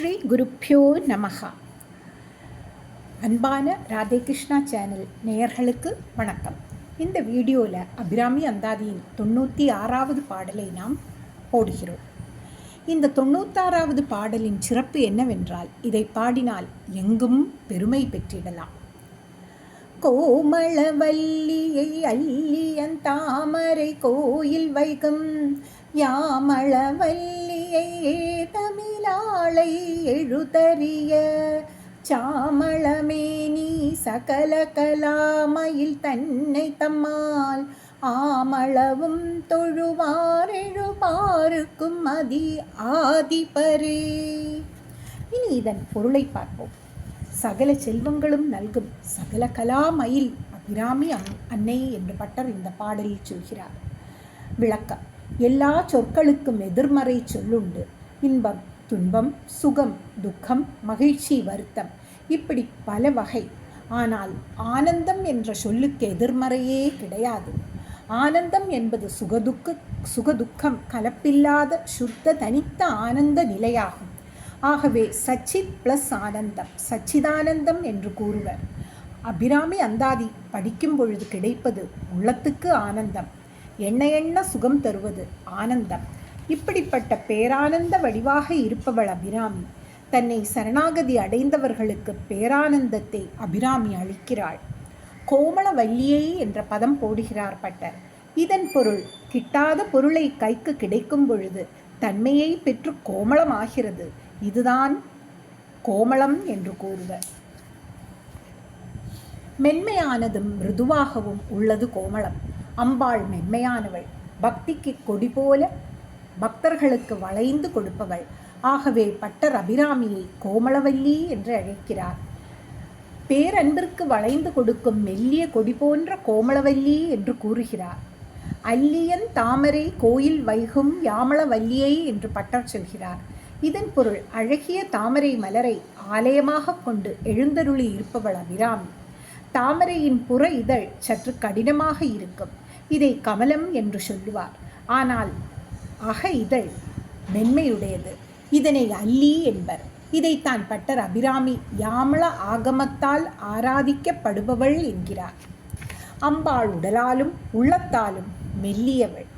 ஸ்ரீ குருப்பியோ நமஹ. அன்பான ராதே கிருஷ்ணா சேனல் நேயர்களுக்கு வணக்கம். இந்த வீடியோவில் அபிராமி அந்தாதியின் 96வது பாடலை நாம் போடுகிறோம். இந்த 96வது பாடலின் சிறப்பு என்னவென்றால், இதை பாடினால் எங்கும் பெருமை பெற்றிடலாம். கோமளவல்லியை அல்லியன் தாமரை கோயில் வைகும் யாமளவல்லியை தமிழாளை எழுதறிய சாமளமேனி சகல கலாமயில் தன்னை தம்மால் ஆமளவும் தொழுவார் எழுபாருக்கும் ஆதிபரே. இனி இதன் பொருளை பார்ப்போம். சகல செல்வங்களும் நல்கும் சகல கலாமயில் அபிராமி அன்னை என்று பட்டர் இந்த பாடலில் சொல்கிறார். விளக்கம்: எல்லா சொற்களுக்கும் எதிர்மறை சொல்லுண்டு. இன்பம், துன்பம், சுகம், துக்கம், மகிழ்ச்சி, வருத்தம், இப்படி பல வகை. ஆனால் ஆனந்தம் என்ற சொல்லுக்கு எதிர்மறையே கிடையாது. ஆனந்தம் என்பது சுகதுக்கம் கலப்பில்லாத சுத்த தனித்த ஆனந்த நிலையாகும். ஆகவே சச்சித் ப்ளஸ் ஆனந்தம், சச்சிதானந்தம் என்று கூறுவர். அபிராமி அந்தாதி படிக்கும் பொழுது கிடைப்பது உள்ளத்துக்கு ஆனந்தம், எண்ண எண்ண சுகம் தருவது ஆனந்தம். இப்படிப்பட்ட பேரானந்த வடிவாக இருப்பவள் அபிராமி. தன்னை சரணாகதி அடைந்தவர்களுக்கு பேரானந்தத்தை அபிராமி அளிக்கிறாள். கோமளவல்லியை என்ற பதம் போடுகிறார் பட்டர். இதன் பொருள், கிட்டாத பொருளை கைக்கு கிடைக்கும் பொழுது தன்மையை பெற்று கோமளமாகிறது. இதுதான் கோமளம் என்று கூறுவர். மென்மையானதும் மிருதுவாகவும் உள்ளது கோமளம். அம்பாள் மென்மையானவள், பக்திக்கு கொடி போல பக்தர்களுக்கு வளைந்து கொடுப்பவள். ஆகவே பட்டர் அபிராமியை கோமளவல்லி என்று அழைக்கிறார். பேரன்பிற்கு வளைந்து கொடுக்கும் மெல்லிய கொடி போன்ற கோமளவல்லி என்று கூறுகிறார். அல்லியன் தாமரை கோயில் வைகும் யாமளவல்லியை என்று பட்டர் சொல்கிறார். இதன் பொருள், அழகிய தாமரை மலரை ஆலயமாக கொண்டு எழுந்தருளி இருப்பவள் அபிராமி. தாமரையின் புற இதழ் சற்று கடினமாக இருக்கும். இதை கமலம் என்று சொல்லுவார். ஆனால் அக இதழ் மென்மையுடையது. இதனை அல்லி என்பர். இதைத்தான் பட்டர் அபிராமி யாமள ஆகமத்தால் ஆராதிக்கப்படுபவள் என்கிறார். அம்பாள் உடலாலும் உள்ளத்தாலும் மெல்லியவள்.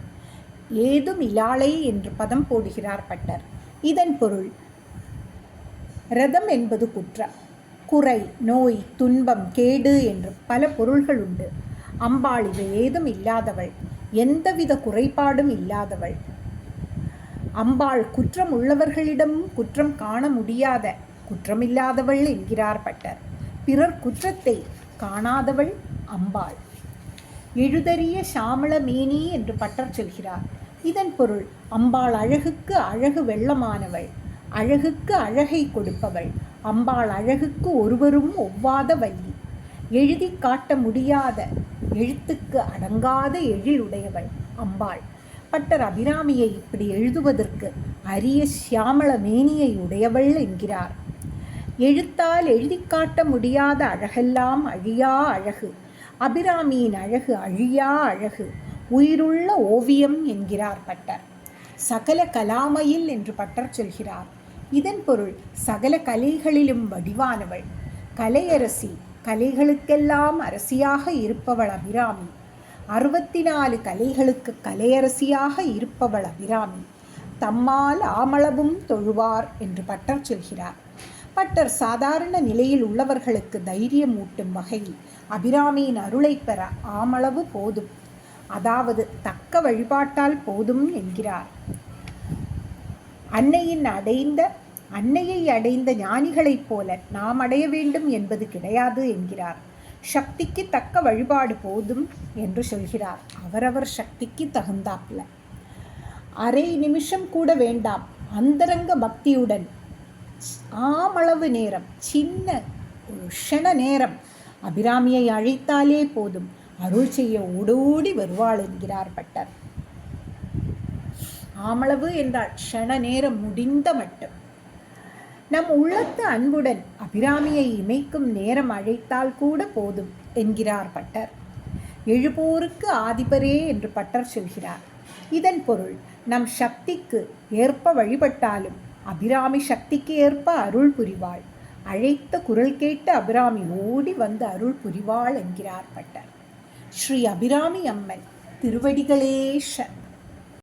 ஏதும் இலாளை என்று பதம் போடுகிறார் பட்டர். இதன் பொருள், இரதம் என்பது குற்றம், குறை, நோய், துன்பம், கேடு என்று பல பொருள்கள் உண்டு. அம்பாள் இவை ஏதும் இல்லாதவள், எந்தவித குறைபாடும் இல்லாதவள். அம்பாள் குற்றம் உள்ளவர்களிடமும் குற்றம் காண முடியாத குற்றமில்லாதவள் என்கிறார் பட்டர். பிறர் குற்றத்தை காணாதவள் அம்பாள். எழுதறிய சாமள மேனி என்று பட்டர் சொல்கிறார். இதன் பொருள், அம்பாள் அழகுக்கு அழகு வெள்ளமானவள், அழகுக்கு அழகை கொடுப்பவள். அம்பாள் அழகுக்கு ஒருவரும் ஒவ்வாத வள்ளி, எழுதி காட்ட முடியாத எழுத்துக்கு அடங்காத எழிலுடையவள் அம்பாள். பட்டர் அபிராமியை இப்படி எழுதுவதற்கு அரிய சியாமள மேனியை உடையவள் என்கிறார். எழுத்தால் எழுதி காட்ட முடியாத அழகெல்லாம் அழியா அழகு. அபிராமியின் அழகு அழியா அழகு, உயிருள்ள ஓவியம் என்கிறார் பட்டர். சகல கலாமயில் என்று பட்டர் சொல்கிறார். இதன் பொருள், சகல கலைகளிலும் வடிவானவள், கலையரசி, கலைகளுக்கெல்லாம் அரசியாக இருப்பவள் அபிராமி. 64 கலைகளுக்கு கலையரசியாக இருப்பவள் அபிராமி. தம்மால் ஆமளவும் தொழுவார் என்று பட்டர் சொல்கிறார். பட்டர் சாதாரண நிலையில் உள்ளவர்களுக்கு தைரியம் ஊட்டும் வகையில் அபிராமியின் அருளை பெற ஆமளவு போதும், அதாவது தக்க வழிபாட்டால் போதும் என்கிறார். அன்னையை அடைந்த ஞானிகளைப் போல நாம் அடைய வேண்டும் என்பது கிடையாது என்கிறார். சக்திக்கு தக்க வழிபாடு போதும் என்று சொல்கிறார். அவரவர் சக்திக்கு தகுந்தாப்ல. அரை நிமிஷம் கூட வேண்டாம், அந்தரங்க பக்தியுடன் ஆமளவு நேரம், சின்ன ஒரு க்ஷண நேரம் அபிராமியை அழைத்தாலே போதும், அருள் செய்ய ஓடோடி வருவாள் என்கிறார் பட்டர். ஆமளவு என்றால் க்ஷண நேரம், முடிந்த மட்டும். நம் உள்ளத்து அன்புடன் அபிராமியை இமைக்கும் நேரம் அழைத்தால் கூட போதும் என்கிறார் பட்டர். எழுபோருக்கு ஆதிபரே என்று பட்டர் சொல்கிறார். இதன் பொருள், நம் சக்திக்கு ஏற்ப வழிபட்டாலும் அபிராமி சக்திக்கு ஏற்ப அருள் புரிவாள். அழைத்த குரல் கேட்டு அபிராமி ஓடி வந்து அருள் புரிவாள் என்கிறார் பட்டர். ஸ்ரீ அபிராமி அம்மன் திருவடிகளே சரணம்.